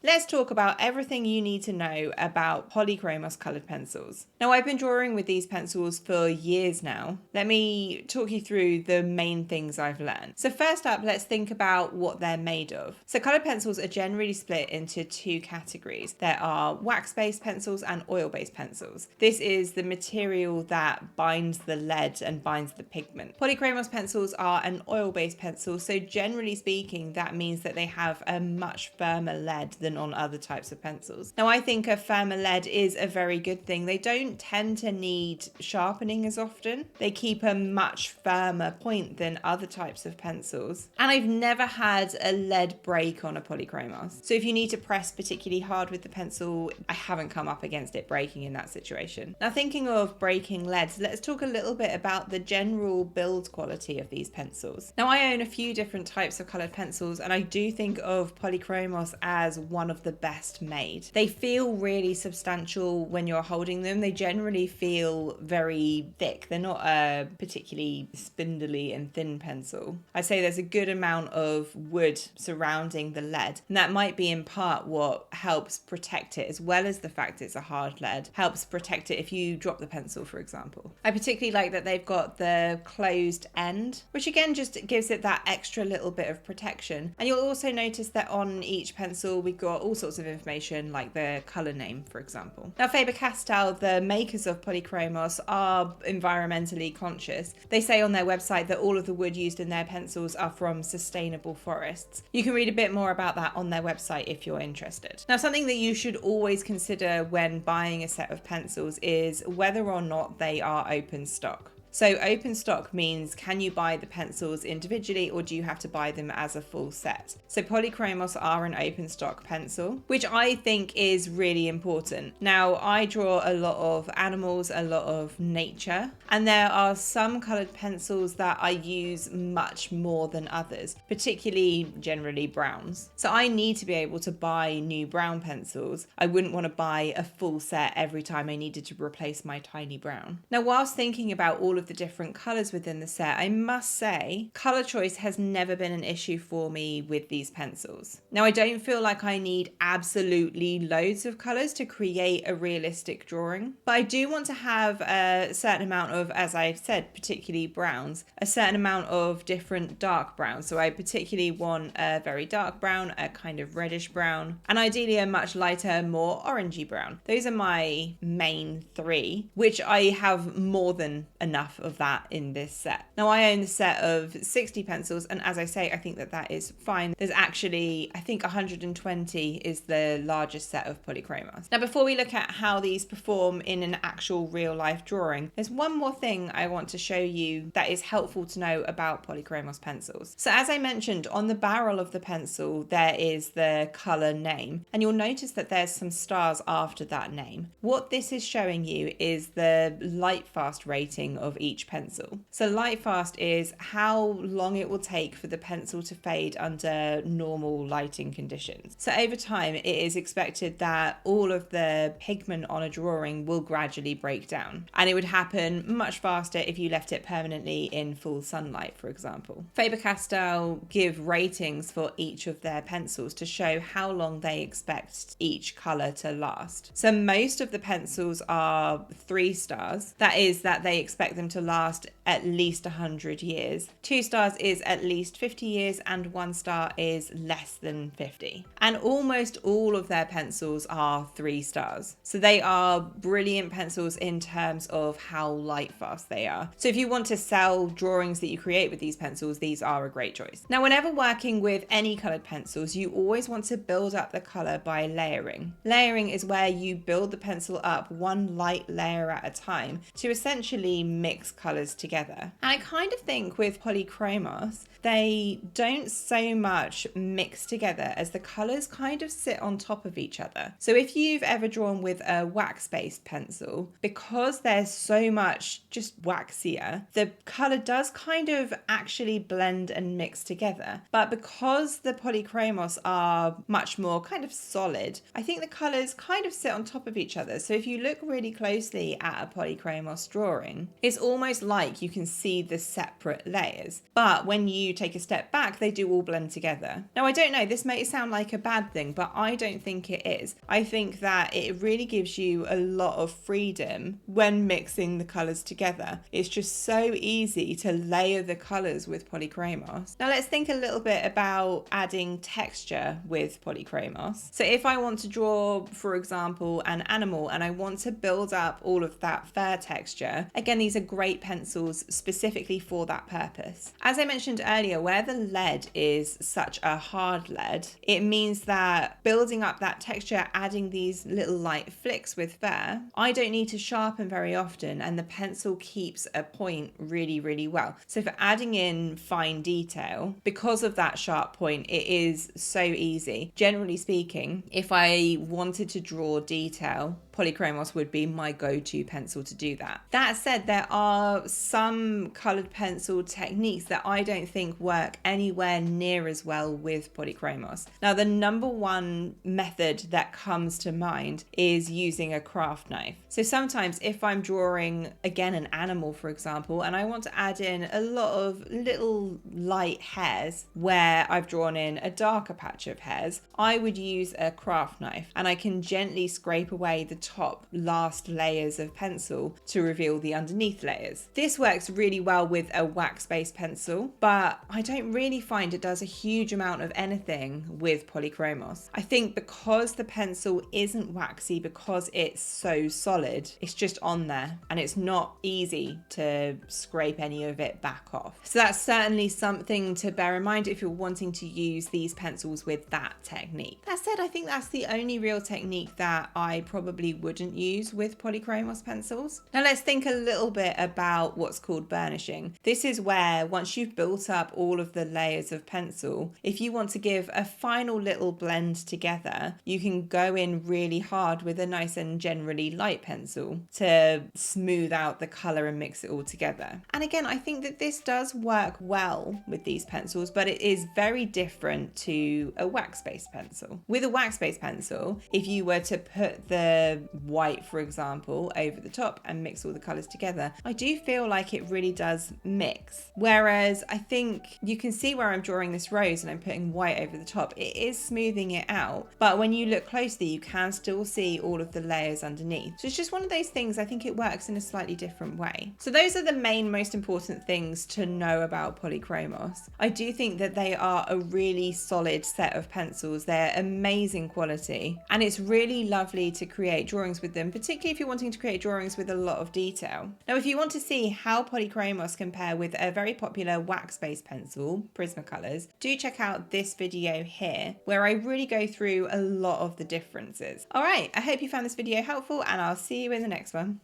Let's talk about everything you need to know about Polychromos coloured pencils. Now, I've been drawing with these pencils for years now. Let me talk you through the main things I've learned. So first up, let's think about what they're made of. So coloured pencils are generally split into two categories. There are wax-based pencils and oil-based pencils. This is the material that binds the lead and binds the pigment. Polychromos pencils are an oil-based pencil, so generally speaking, that means that they have a much firmer lead than on other types of pencils. Now, I think a firmer lead is a very good thing. They don't tend to need sharpening as often. They keep a much firmer point than other types of pencils. And I've never had a lead break on a Polychromos. So if you need to press particularly hard with the pencil, I haven't come up against it breaking in that situation. Now, thinking of breaking leads, let's talk a little bit about the general build quality of these pencils. Now, I own a few different types of coloured pencils, and I do think of Polychromos as one of the best made. They feel really substantial when you're holding them. They generally feel very thick. They're not a particularly spindly and thin pencil. I'd say there's a good amount of wood surrounding the lead, and that might be in part what helps protect it, as well as the fact it's a hard lead, helps protect it if you drop the pencil, for example. I particularly like that they've got the closed end, which again just gives it that extra little bit of protection. And you'll also notice that on each pencil we've got all sorts of information like the colour name, for example. Now, Faber-Castell, the makers of Polychromos, are environmentally conscious. They say on their website that all of the wood used in their pencils are from sustainable forests. You can read a bit more about that on their website if you're interested. Now, something that you should always consider when buying a set of pencils is whether or not they are open stock. So open stock means, can you buy the pencils individually or do you have to buy them as a full set? So Polychromos are an open stock pencil, which I think is really important. Now, I draw a lot of animals, a lot of nature, and there are some coloured pencils that I use much more than others, particularly generally browns. So I need to be able to buy new brown pencils. I wouldn't want to buy a full set every time I needed to replace my tiny brown. Now, whilst thinking about all of the different colours within the set, I must say colour choice has never been an issue for me with these pencils. Now, I don't feel like I need absolutely loads of colours to create a realistic drawing, but I do want to have a certain amount of, as I said, particularly browns, a certain amount of different dark browns. So I particularly want a very dark brown, a kind of reddish brown, and ideally a much lighter, more orangey brown. Those are my main three, which I have more than enough of that in this set. Now, I own a set of 60 pencils, and as I say, I think that that is fine. There's actually, I think 120 is the largest set of Polychromos. Now, before we look at how these perform in an actual real life drawing, there's one more thing I want to show you that is helpful to know about Polychromos pencils. So as I mentioned, on the barrel of the pencil there is the colour name, and you'll notice that there's some stars after that name. What this is showing you is the light fast rating of each pencil. So light fast is how long it will take for the pencil to fade under normal lighting conditions. So over time it is expected that all of the pigment on a drawing will gradually break down, and it would happen much faster if you left it permanently in full sunlight, for example. Faber-Castell give ratings for each of their pencils to show how long they expect each colour to last. So most of the pencils are 3 stars. That is that they expect them to last at least 100 years. 2 stars is at least 50 years, and 1 star is less than 50. And almost all of their pencils are 3 stars. So they are brilliant pencils in terms of how light fast they are. So if you want to sell drawings that you create with these pencils, these are a great choice. Now, whenever working with any coloured pencils, you always want to build up the colour by layering. Layering is where you build the pencil up one light layer at a time to essentially mix colours together. And I kind of think with Polychromos, they don't so much mix together as the colours kind of sit on top of each other. So if you've ever drawn with a wax-based pencil, because there's so much just waxier, the colour does kind of actually blend and mix together. But because the Polychromos are much more kind of solid, I think the colours kind of sit on top of each other. So if you look really closely at a Polychromos drawing, it's almost like you can see the separate layers. But when you you take a step back, they do all blend together. Now, I don't know, this may sound like a bad thing, but I don't think it is. I think that it really gives you a lot of freedom when mixing the colours together. It's just so easy to layer the colours with Polychromos. Now, let's think a little bit about adding texture with Polychromos. So if I want to draw, for example, an animal and I want to build up all of that fur texture, again, these are great pencils specifically for that purpose. As I mentioned earlier, where the lead is such a hard lead, it means that building up that texture, adding these little light flicks with fur, I don't need to sharpen very often, and the pencil keeps a point really, really well. So for adding in fine detail, because of that sharp point, it is so easy. Generally speaking, if I wanted to draw detail, Polychromos would be my go-to pencil to do that. That said, there are some colored pencil techniques that I don't think work anywhere near as well with Polychromos. Now, the number one method that comes to mind is using a craft knife. So sometimes if I'm drawing, again, an animal, for example, and I want to add in a lot of little light hairs where I've drawn in a darker patch of hairs, I would use a craft knife, and I can gently scrape away the top last layers of pencil to reveal the underneath layers. This works really well with a wax-based pencil, but I don't really find it does a huge amount of anything with Polychromos. I think because the pencil isn't waxy, because it's so solid, it's just on there and it's not easy to scrape any of it back off. So that's certainly something to bear in mind if you're wanting to use these pencils with that technique. That said, I think that's the only real technique that I probably wouldn't use with Polychromos pencils. Now let's think a little bit about what's called burnishing. This is where once you've built up all of the layers of pencil, if you want to give a final little blend together, you can go in really hard with a nice and generally light pencil to smooth out the color and mix it all together. And again, I think that this does work well with these pencils, but it is very different to a wax-based pencil. With a wax-based pencil, if you were to put the white, for example, over the top and mix all the colors together, I do feel like it really does mix. Whereas I think you can see where I'm drawing this rose and I'm putting white over the top, it is smoothing it out, but when you look closely you can still see all of the layers underneath. So it's just one of those things, I think it works in a slightly different way. So those are the main most important things to know about Polychromos. I do think that they are a really solid set of pencils. They're amazing quality, and it's really lovely to create drawings with them, particularly if you're wanting to create drawings with a lot of detail. Now, if you want to see how Polychromos compare with a very popular wax-based pencil, Prismacolors, do check out this video here, where I really go through a lot of the differences. All right, I hope you found this video helpful, and I'll see you in the next one.